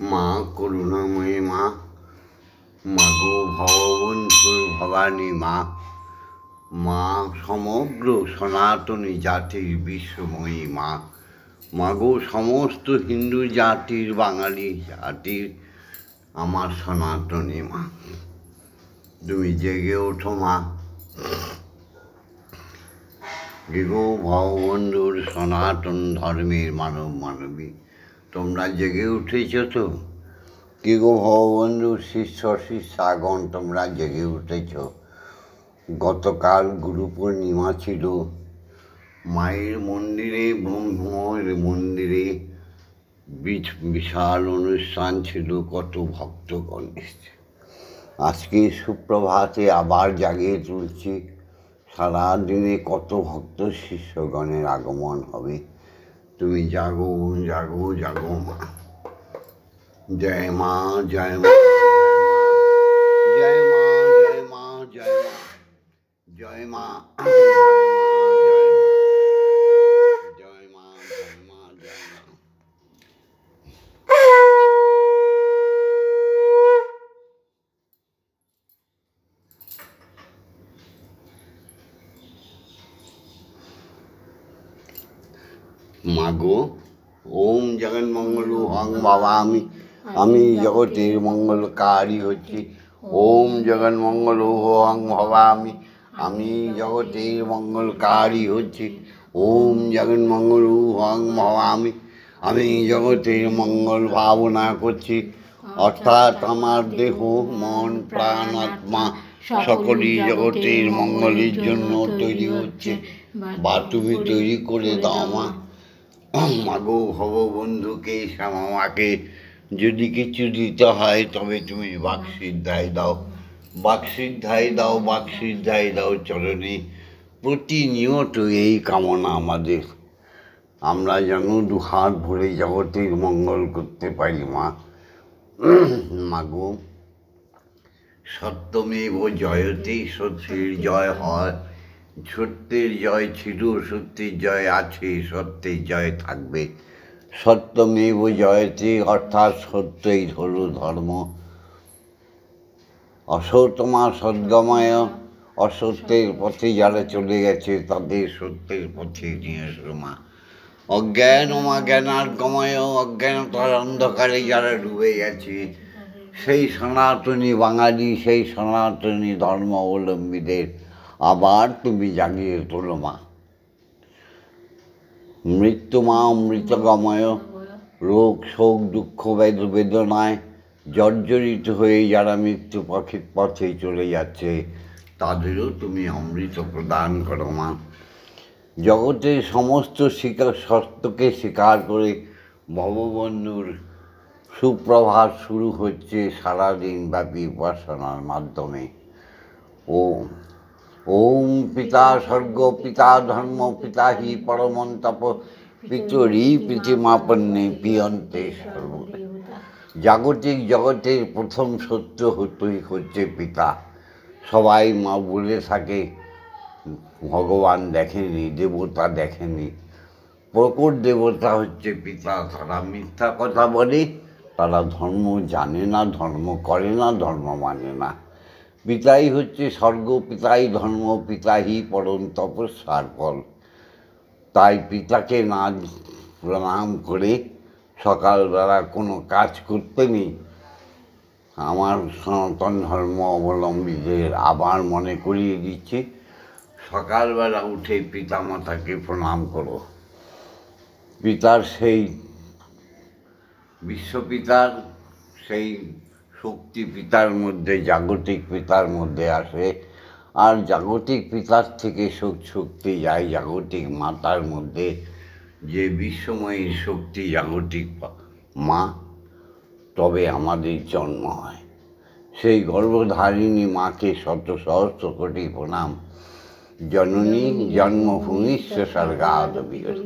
মা করুণাময়ী মা, মাগো ভববন্ধুর ভবানী মা, মা সমগ্র সনাতনী জাতির বিশ্বময়ী মা, মাগো সমস্ত হিন্দু জাতির বাঙালি জাতির আমার সনাতনী মা। তুমি জেগে ওঠো মা, জেগো ভববন্ধুর সনাতন ধর্মের মানব মানবী। তোমরা জেগে উঠেছ তো? কি গো ভববন্ধুর শিষ্য শিষ্যাগণ, তোমরা জেগে উঠেছ? গতকাল গুরু পূর্ণিমা ছিল। মায়ের মন্দিরে, ব্রহ্মের মন্দিরে বিশাল অনুষ্ঠান ছিল, কত ভক্তগণ এসছে। আজকে সুপ্রভাতে আবার জাগিয়ে তুলছি, সারাদিনে কত ভক্ত শিষ্যগণের আগমন হবে। তুমি জাগো জাগো জাগো মা। জয় মা, জয় মা, জয় মা, জয় মা, জয় মা, জয় মা, জয় মা, জয় মা, জয় মা। মাগো, ওম জগন্মঙ্গল হং ভবামি, আমি জগতের মঙ্গলকারী হচ্ছি। ওম জগন্মঙ্গল হং ভবামি, আমি জগতের মঙ্গলকারী হচ্ছি। ওম জগন্মঙ্গল হং ভবামি, আমি জগতের মঙ্গল ভাবনা করছি। অর্থাৎ আমার দেহ, মন, প্রাণ, আত্মা সকলই জগতের মঙ্গলের জন্য তৈরি হচ্ছে, বা তুমি তৈরি করে দাও মা। মাগো ভববন্ধুকে, শ্যামামাকে যদি কিছু দিতে হয় তবে তুমি বাকসিদ্ধায় দাও, বাকসিদ্ধায় দাও, বাকসিদ্ধায় দাও চরণে। প্রতিনিয়ত এই কামনা আমাদের, আমরা যেন দুহাত ভরে জগতের মঙ্গল করতে পারি মা। মাগো, সত্যমেব জয়তে, সত্যের জয় হয়। সত্যের জয় ছিল, সত্যের জয় আছে, সত্যের জয় থাকবে। সত্যমেব জয়তে, অর্থাৎ সত্যই হল ধর্ম। অসতমা সদ্গময়, অসত্যের পথে যারা চলে গেছে তাদের সত্যের পথে নিয়ে এসো মা। অজ্ঞানমা জ্ঞানার্গময়, অজ্ঞানতার অন্ধকারে যারা ডুবে গেছে সেই সনাতনী বাঙালি, সেই সনাতনী ধর্ম অবলম্বীদের আবার তুমি জাগিয়ে তোলো মা। মৃত্যুমা অমৃতগময়, রোগ শোক দুঃখ বেদনায় জর্জরিত হয়ে যারা মৃত্যু পথে চলে যাচ্ছে তাদেরও তুমি অমৃত প্রদান করো মা। জগতের সমস্ত সত্যকে স্বীকার করে ভববন্ধুর সুপ্রভাত শুরু হচ্ছে সারাদিন ব্যাপী উপাসনার মাধ্যমে। ওম ওম পিতা স্বর্গ, পিতা ধর্ম, পিতা হি পরমন্তপ, পিতরি পৃথিমাপন্নে পিয়ন্তে সর্ব। জাগতিক জগতের প্রথম সত্য হচ্ছে পিতা। সবাই মা বলে থাকে ভগবান দেখেনি, দেবতা দেখেনি। প্রকট দেবতা হচ্ছে পিতা। তারা মিথ্যা কথা বলে, তারা ধর্ম জানে না, ধর্ম করে না, ধর্ম মানে না। পিতাই হচ্ছে স্বর্গ, পিতাই ধর্ম, পিতাই পরম তপস্যার ফল। তাই পিতাকে না প্রণাম করে সকালবেলা কোনো কাজ করতে নেই। আমার সনাতন ধর্ম অবলম্বীদের আবার মনে করিয়ে দিচ্ছি, সকালবেলা উঠে পিতামাতাকে প্রণাম করো। পিতার সেই বিশ্বপিতার সেই শক্তি পিতার মধ্যে, জাগতিক পিতার মধ্যে আসে, আর জাগতিক পিতার থেকে শক্তি যায় জাগতিক মাতার মধ্যে, যে বিশ্বময়ী শক্তি জাগতিক মা। তবে আমাদের জন্ম হয়। সেই গর্ভধারিণী মাকে শত সহস্র কোটি প্রণাম। জননী জন্মভূমিষ্ঠ স্বর্গাদ বিগত।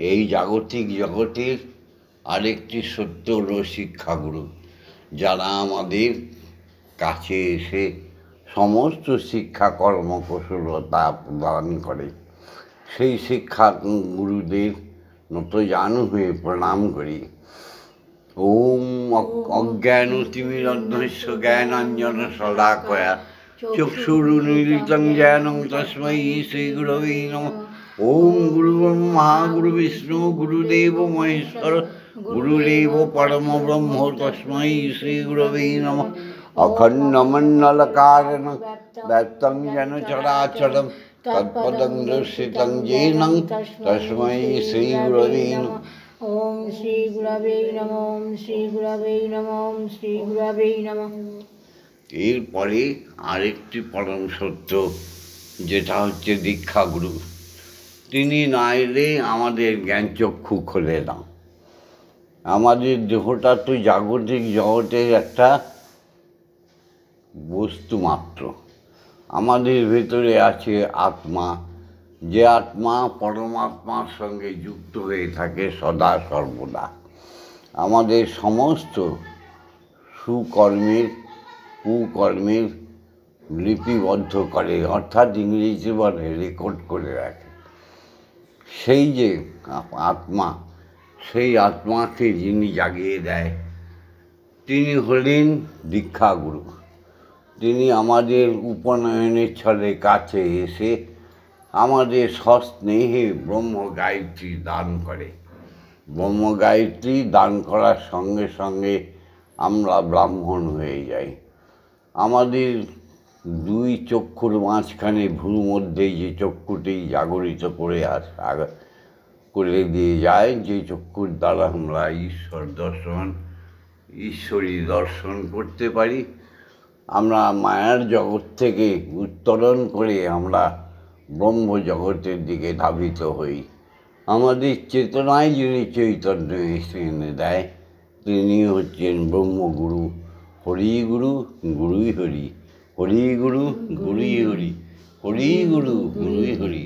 এই জাগতিক জগতের আরেকটি সত্য হল শিক্ষাগুরু, যারা আমাদের কাছে এসে সমস্ত শিক্ষা কর্মকুশলতা প্রদান করে। সেই শিক্ষা গুরুদের নতজানু হয়ে প্রণাম করি। ওম অজ্ঞানতিমিরন্ধস্য জ্ঞানাঞ্জনশলাকয়া চক্ষুরুন্মিলিतं येन তস্मै শ্রীগুরবে নমঃ। ওম গুরুর্ব্রহ্মা গুরুর্বিষ্ণু গুরুদেবো মহেশ্বর গুরুরেব পরমব্রহ্ম তস্मै শ্রীগুরবে নমঃ। অখণ্ডমণ্ডলকারণং ব্যপ্तं येन চরাচরং তৎপদং দর্শিतं येन তস্मै শ্রীগুরবে নমঃ। ওম শ্রী গুরবে নমঃ। ওম শ্রী গুরবে নমঃ। ওম শ্রী গুরবে নমঃ। এরপরে আরেকটি পরম সত্য, যেটা হচ্ছে দীক্ষাগুরু। তিনি না এলে আমাদের জ্ঞানচক্ষু খোলে না। আমাদের দেহটা তো জাগতিক জগতের একটা বস্তু মাত্র। আমাদের ভেতরে আছে আত্মা, যে আত্মা পরমাত্মার সঙ্গে যুক্ত হয়ে থাকে সদা সর্বদা। আমাদের সমস্ত সুকর্মের কুকর্মের লিপিবদ্ধ করে, অর্থাৎ ইংরেজি বলে রেকর্ড করে রাখে। সেই যে আত্মা, সেই আত্মাকে যিনি জাগিয়ে দেয়, তিনি হলেন দীক্ষাগুরু। তিনি আমাদের উপনয়নের ছলে কাছে এসে আমাদের সস্নেহে ব্রহ্মগায়ত্রী দান করে। ব্রহ্মগায়ত্রী দান করার সঙ্গে সঙ্গে আমরা ব্রাহ্মণ হয়ে যাই। আমাদের দুই চক্ষুর মাঝখানে ভ্রুর মধ্যে যে চক্ষুটি জাগরিত করে দিয়ে যায়, যে চক্ষুর দ্বারা আমরা ঈশ্বরী দর্শন করতে পারি, আমরা মায়ার জগৎ থেকে উত্তরণ করে আমরা ব্রহ্ম জগতের দিকে ধাবিত হই। আমাদের চেতনায় যিনি চৈতন্য এনে দেয়, তিনি হচ্ছেন ব্রহ্মগুরু। হরি গুরু গুরুই হরি, হরি গুরু গুরুই হরি, হরি গুরু গুরুই হরি।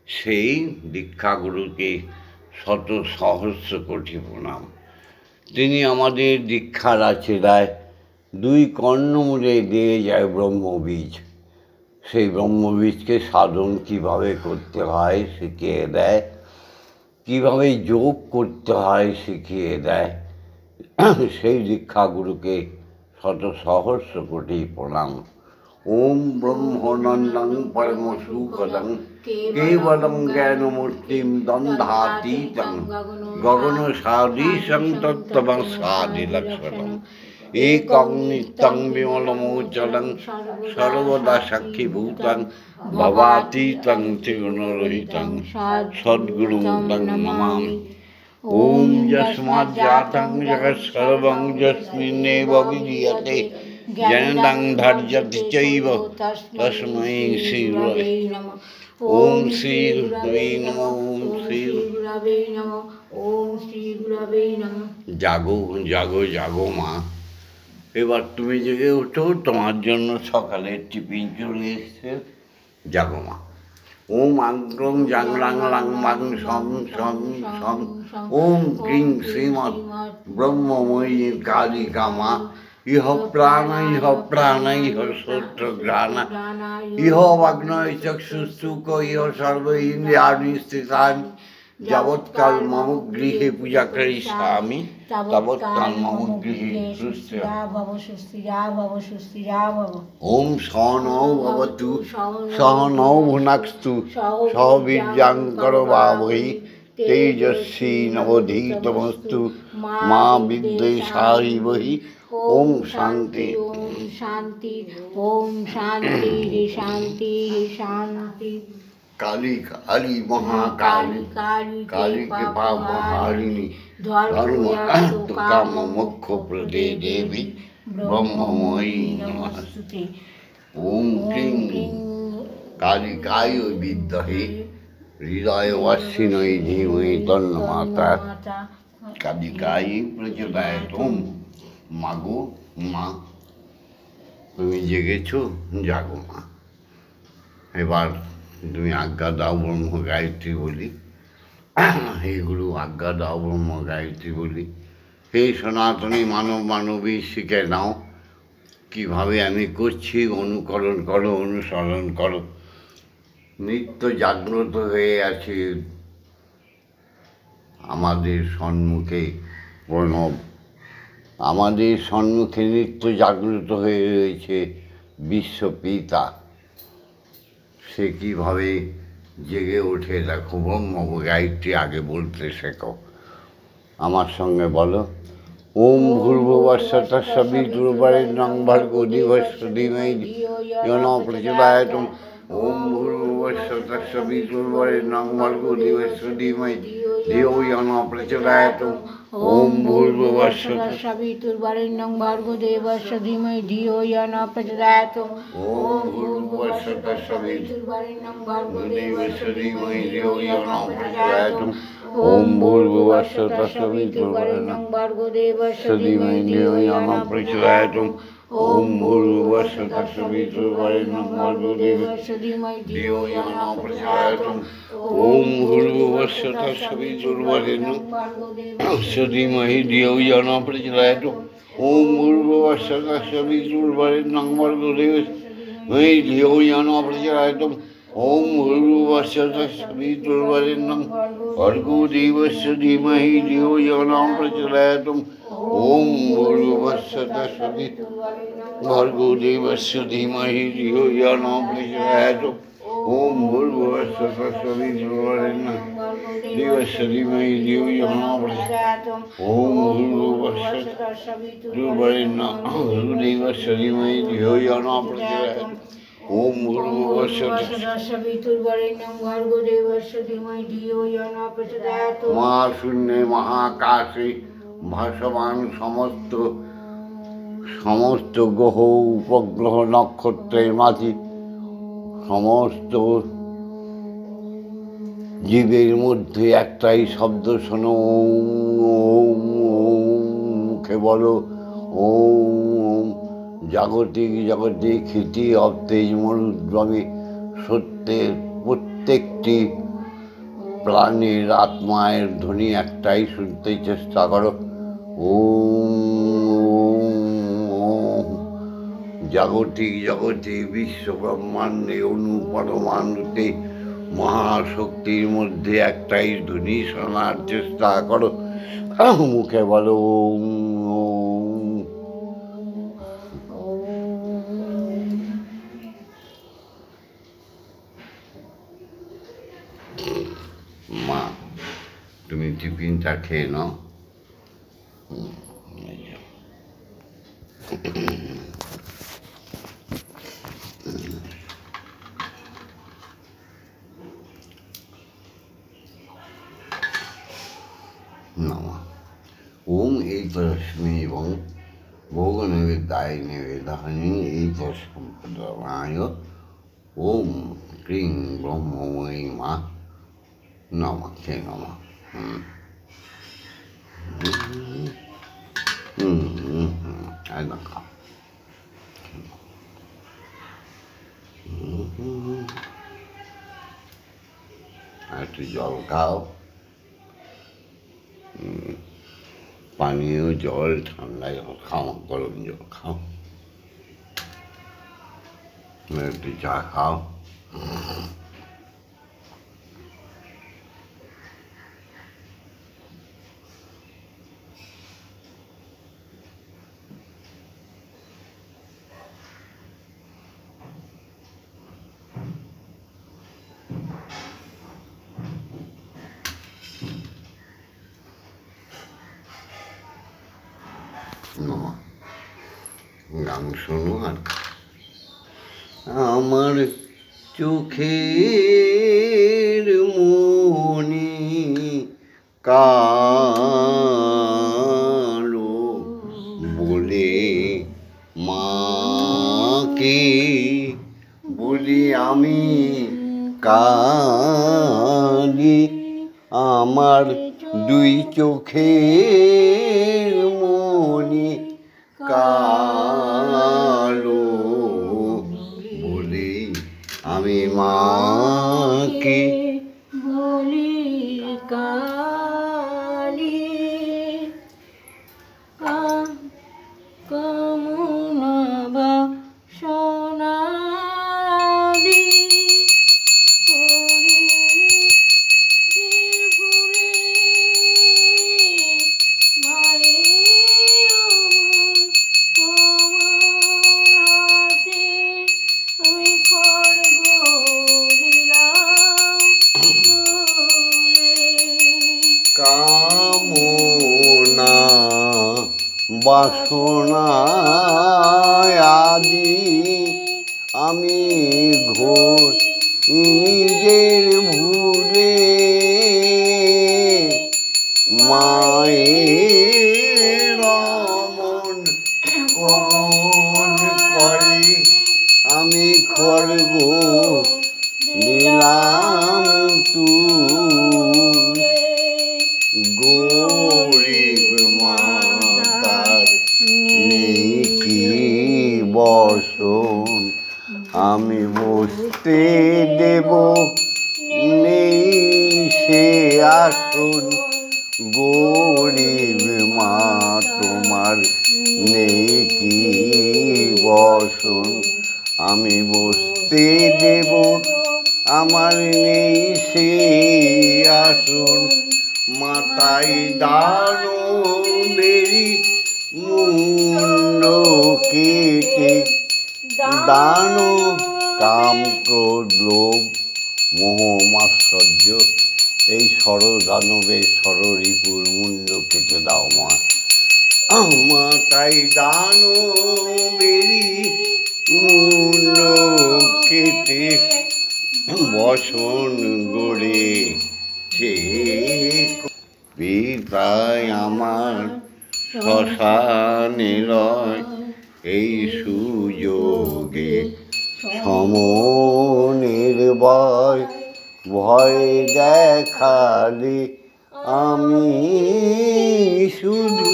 সেই দীক্ষাগুরুকে শত সহস্র কোটি প্রণাম। তিনি আমাদের দীক্ষার আচেরায় দুই কর্ণমূলে দিয়ে যায় ব্রহ্মবীজ। সেই ব্রহ্মবীজকে সাধন কীভাবে করতে হয় শিখিয়ে দেয়, কীভাবে যোগ করতে হয় শিখিয়ে দেয়। সেই দীক্ষাগুরুকে শত সহস্র কোটি প্রণাম। ওম ব্রহ্মনন্দং পরম সুখদং কেবলং জ্ঞানমূর্তিং দ্বন্দ্বাতীতং গগন সাদৃশং তত্ত্বমস্যাদিলক্ষণং একং নিত্যং বিমলমোচলং সর্বদা সাক্ষীভূতং ভবাতীতং ত্রিগুণরহিতং সদ্গুরুং তং নমামি। ওম যস্মাজ্জাতং জগৎসর্বং যস্মিন্নেব বিধীয়তে জননং ধার্যতি চৈব তস্मै শ্রীগুরবে নমঃ। ওম শ্রী গুরবে নমঃ। ওম শ্রী গুরবে নমঃ। ওম শ্রী গুরবে নমঃ। জাগো জাগো জাগো মা, এবার তুমি জেগে ওঠো, তোমার জন্য সকালের টিফিন চলে এসছে। জাগো মা। ওম আগ্রং জাংলাং লাং মাং সং সং সং। ওম ক্রিং শ্রীমৎ ব্রহ্মময়ী কালিকা মা। ইহ প্রাণ ইহ শ্রোত্রঘ্রাণ ইহ বাগ্নয় চক্ষুস্তুক ইহ সর্ব ইন্দ্রিয়াণি স্থিতানি। যাবৎকাল মম গৃহে পূজা করিষ্যামি তাবৎকাল মম গৃহে সুস্থিরা ভব সুস্থিরা ভব সুস্থিরা ভব। ওম সহনৌ ভবতু সহনৌ ভুনাক্তু সহ বীর্যাং করবাবহৈ তেজস্বী নবধীতমস্তু মা বিদ্বেষারিবহি। ওম শান্তি। ওম শান্তি। ওম শান্তি শান্তি শান্তি। কালী কালী মহাকালী কালী কৃপা মহারিণী ধর্ম কাম মোক্ষ প্রদে দেবী ব্রহ্মময়ী নমস্তুতে। ওম ক্লিং কালিকায় বিদ্মহে হৃদয় বাসিনৈ ধীমহি তন্নো মাতা কালিকায় প্রচোদয়াৎ। মাগো মা, তুমি জেগেছো, জাগো মা। এবার তুমি আজ্ঞা দাও ব্রহ্ম গায়ত্রী বলি। হে গুরু আজ্ঞা দাও ব্রহ্ম গায়ত্রী বলি। হে সনাতনী মানব মানবী, শিখে নাও কীভাবে আমি করছি। অনুকরণ করো, অনুসরণ করো। নিত্য জাগ্রত হয়ে আছে আমাদের সম্মুখে প্রণব আমাদের সম্মুখে নিত্য জাগ্রত হয়ে রয়েছে বিশ্বপিতা। সে কীভাবে জেগে ওঠে দেখো। ব্রহ্ম গায়ত্রী আগে বলতে শেখো। আমার সঙ্গে বলো, ওম ভূর্ভুবস্সুতঃ সবিতুর্বরেণ্যং ভর্গো দেবস্য ধীমহি ধিয়ো ন প্রচোদয়াৎ। ওম ভূর্ভুবস্সুতঃ সবিতুর্বরেণ্যং ভর্গো দেবস্য ধীমহি ধিয়ো ন প্রচোদয়াৎ। ওম ভূর্ভুবস্সুতঃ সবিতুর্বরেণ্যং ভর্গো দেবস্য ধীমহি ধিয়ো ন প্রচোদয়াৎ। ওম ভূর্ভুবস্সুতঃ সবিতুর্বরেণ্যং ভর্গো দেবস্য ধীমহি ধিয়ো ন প্রচোদয়াৎ। ওম ভূর্ভুবস্সুতঃ সবিতুর্বরেণ্যং ভর্গো দেবস্য ধীমহি ধিয়ো ন প্রচোদয়াৎ। ওম ভূর্ভুবস্সুতঃ সবিতুর্বরেণ্যং ভর্গো দেবস্য ধীমহি ধিয়ো ন প্রচোদয়াৎ। ওম ভূর্ভুবস্সুতঃ সবিতুর্বরেণ্যং ভর্গো দেবস্য ধীমহি ধিয়ো ন প্রচোদয়াৎ। ওম ভূর্ভুবস্সুতঃ সবিতুর্বরেণ্যং ভর্গো দেবস্য ধীমহি ধিয়ো ন প্রচোদয়াৎ। ওম ভূর্ভুবস্সুতঃ সবিতুর্বরেণ্যং ভর্গো দেবস্য ধীমহি ধিয়ো ন প্রচোদয়াৎ। ওম ভূর্ভুবস্সুতঃ সবিতুর্বরেণ্যং ভর্গো দেবস্য ধীমহি ধিয়ো ন প্রচোদয়াৎ। ওম ভূর্ভুবস্সুতঃ সবিতুর্বরেণ্যং দেবস্য ধীমহি ধিয়ো ন প্রচোদয়াৎ। ওম ভূর্ভুবস্সুতঃ সবিতুর্বরেণ্যং ভর্গো দেবস্য ধীমহি ধিয়ো ন প্রচোদয়াৎ। ওম ভূর্ভুবস্সুতঃ সবিতুর্বরেণ্যং ভর্গো দেবস্য ধীমহি ধিয়ো ন প্রচোদয়াৎ। মহাশূন্যে মহাকাশে ভাসমান সমস্ত গ্রহ উপগ্রহ নক্ষত্রের মাঝে সমস্ত জীবের মধ্যে একটাই শব্দ শোনো, ওম ওম। মুখে বলো ওম। জাগতিক জগতে খ্যাতি অবতেজ মরুদ্রমে সত্যের প্রত্যেকটি প্রাণীর আত্মায়ের ধ্বনি একটাই শুনতে চেষ্টা করো, ওম ওম। জাগতিক জগতে বিশ্ব ব্রহ্মাণ্ডে অনু পরমাণুতে মহাশক্তির মধ্যে একটাই ধ্বনি শোনার চেষ্টা করো। মুখে বলো ওম ওম। মা, তুমি টিফিনটা খেয়ে নাও। ওম এইতস্मै এবং ভোগনৈবেদ্যায় নৈবেদ্যানি এইতৎসম্প্রদায়। ওম ক্রিং ব্রহ্মময়ী মা নমঃ। খেয়ে নমঃ। একদম খাও। একটু জল খাও, পানীয় জল, ঠান্ডা জল খাও, গরম জল খাও, একটু চা খাও। গান শোনো আর আমার চোখের মনি কালো বলে মাকে বলি আমি কালি। আমার দুই চোখের মনি কালো বলে আমি মাকে বলি কালি। কামনা বাসনাদি করি যে ভুলে মায়ের বাসনায় আদি আমি ঘোর নিজের ভুলে মায়ের রমন কোন করে আমি খর্গ দিলাম তুই গরিব মাতার নেই কি বসন আমি বসতে দেব নেই সে আসন গরিব মা তোমার নেই কি বসন আমি বসতে দেব আমার নেই সে আসন মাথায় দানো বেরি মুন্ড কেটে দানো কাম ক্রোধ লোভ মোহ মাৎসর্য এই ষড়দানবের ষড়রিপুর মুন্ড কেটে দাও মা মাথায় দানো বেরি মুন্ড কেটে বসন গড়েছে পিতায় আমার শ্মশানে লয় এই সুযোগে সমনের ভয় ভয় দেখালে আমি শুধু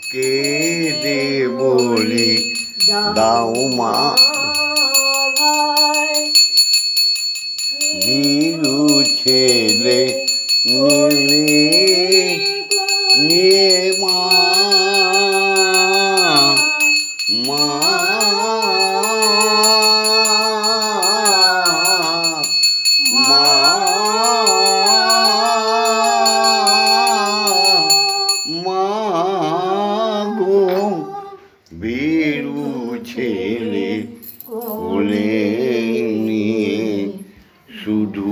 কেঁদে বলি দাও মা বিরু ছেলে নিয়ে মা মা মা মা গো বিরু ছেলে বলে নিয়ে শুধু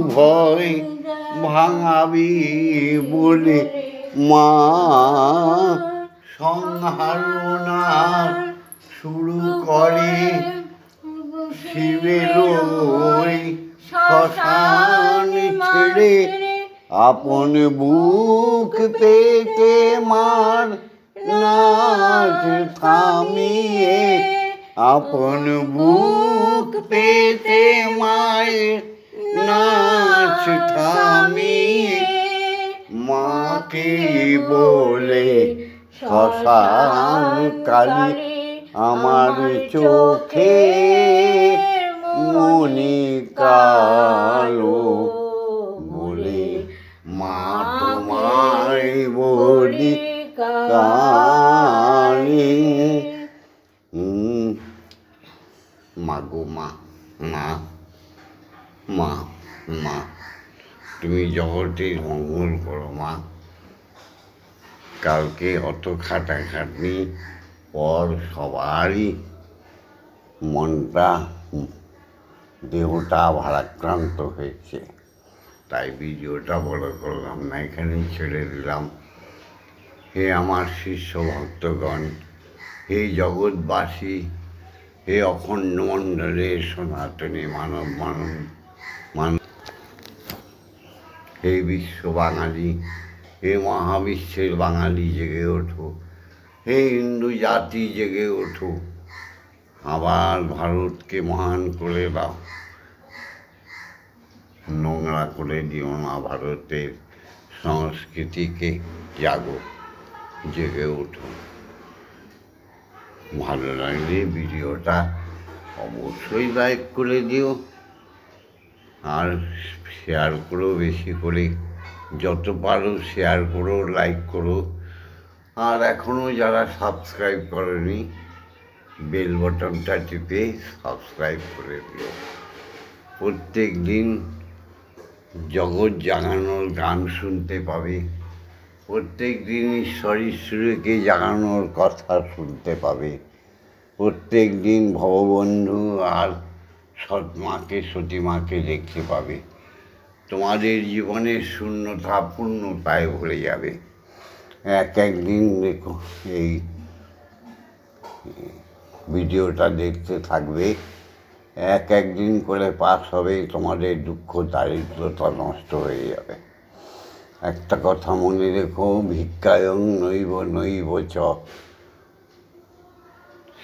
ভয় ভাঙাবি বলে মা সংহারণা শুরু করে শিবের ওই শ্মশান ছেড়ে আপন বুক পেতে মার নাচ থামিয়ে আপন বুক পেতে মায়ের নাচ থামিয়ে মাকে বলে শ্মশান কালী আমার চোখে মনি কালো বলে মা তোমায় বলি কালী মা গো মা মা মা মা তুমি জগতের মঙ্গল করো মা কালকে অত খাটাখাটনি পর সবারই মনটা দেহটা ভারাক্রান্ত হয়েছে তাই ভিডিওটা বড় করলাম না এখানেই ছেড়ে দিলাম হে আমার শিষ্য ভক্তগণ হে জগৎবাসী হে অখণ্ড মণ্ডলের সনাতনী মানব হে বিশ্ব বাঙালি হে মহাবিশ্বের বাঙালি জেগে ওঠো হে হিন্দু জাতি জেগে ওঠো আবার ভারতকে মহান করে দাও নোংরা করে দিও না ভারতের সংস্কৃতিকে জাগো জেগে ওঠো ভালো লাগলে ভিডিওটা অবশ্যই লাইক করে দিও আর শেয়ার করো বেশি করে যত পারো শেয়ার করো লাইক করো আর এখনও যারা সাবস্ক্রাইব করেনি বেল বটনটা টিপে সাবস্ক্রাইব করে দিও প্রত্যেক দিন জগৎ জাগানোর গান শুনতে পাবে প্রত্যেক দিন ঈশ্বরকে জাগানোর কথা শুনতে পাবে প্রত্যেক দিন ভববন্ধু আর সৎমাকে সতীমাকে দেখতে পাবে তোমাদের জীবনের শূন্যতা পূর্ণতায় ভরে যাবে একদিন দেখো এই ভিডিওটা দেখতে থাকবে, একদিন করে পাস হবে, তোমাদের দুঃখ দারিদ্রতা নষ্ট হয়ে যাবে। একটা কথা মনে রেখো, ভিক্ষায়ং নৈব নৈব চ,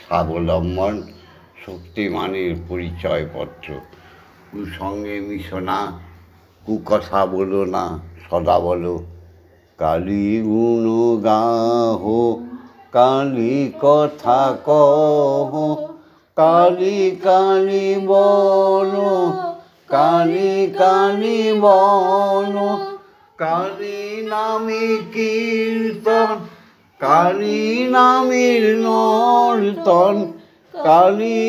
স্বাবলম্বন শক্তিমানের পরিচয়পত্র। কুসঙ্গে মিশো না, কুকথা বলো না, সদা বলো কালী গুণ গাহো, কালী কথা কহ, কালী কালী বলো, কালী কালী বলো, কালী নামে কীর্তন, কালী নামের নর্তন, কালী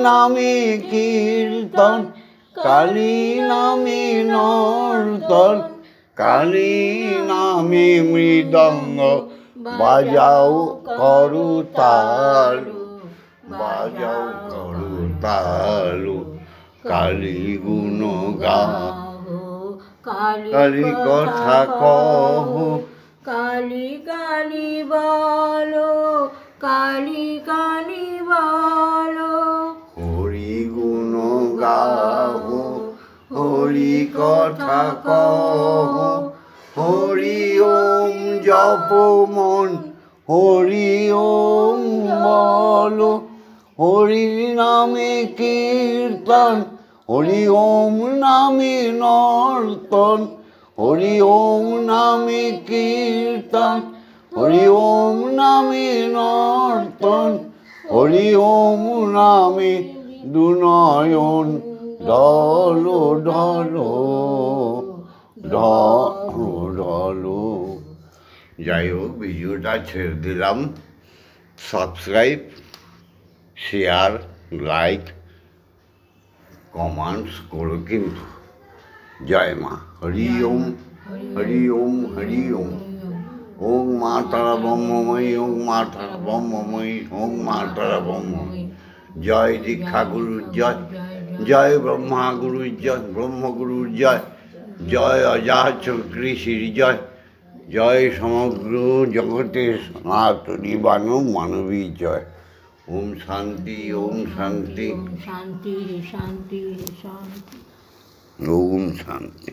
নামে কীর্তন, কালী নামে নর্তন, কালী নামে মৃদঙ্গ বাজাও করতালু, বাজাও করতালু, কালী গুণ গাও, কালী কথা কহ, কালী কালী বলো, কালী কালী বলো, হরি গুণ গাও, হরি কথা কহ, হরি ওম জপ মন, হরি ওম বলো, হরি নামে কীর্তন, হরি ওম নামে নর্তন, হরি ওম নামে কীর্তন, হরি ওম নামে নর্তন, হরি ওম নামে দুনয়ন ঢলো ঢলো ঢলো ঢলো। যাই হোক, ভিডিওটা ছেড়ে দিলাম। সাবস্ক্রাইব, শেয়ার, লাইক, কমেন্টস করো কিন্তু। জয় মা। হরি ওম, হরি ওম, হরি ওম। ওম মা তারা ব্রহ্মময়ী, ওম মা তারা ব্রহ্মময়ী, ওম মা তারা ব্রহ্মময়ী। জয় দীক্ষা গুরুর জয়, জয় ব্রহ্মা গুরুর জয়, ব্রহ্মগুরুর জয়, জয় অজাচক্রী শ্রী জয়, জয় সমগ্র জগতের সনাতনী মানবী জয়। ওম শান্তি, ওম শান্তি, শান্তি শান্তি শান্তি। ওম শান্তি।